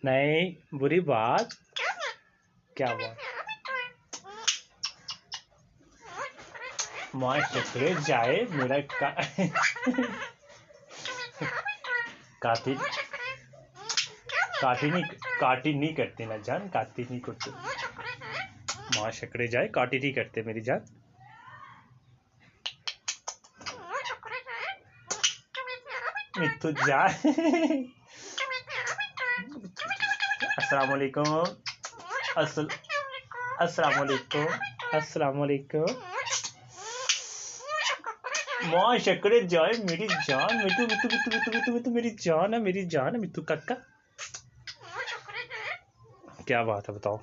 नहीं बुरी बात। क्या बात? माँ चकरे जाए मेरा काटी काटी नहीं करते ना जान, काटी नहीं करते। माँ शक्रे जाए काटी नहीं करते मेरी जान। मिट्टू जाए अस्सलाम वालेकुम। अस्सलाम वालेकुम। अस्सलाम वालेकुम। माँ शक्रे जाए मेरी जान। मिट्टू मिट्टू मिट्टू मिट्टू मिट्टू मिट्टू मेरी जान है, मेरी जान है मिट्टू काका। क्या बात है बताओ।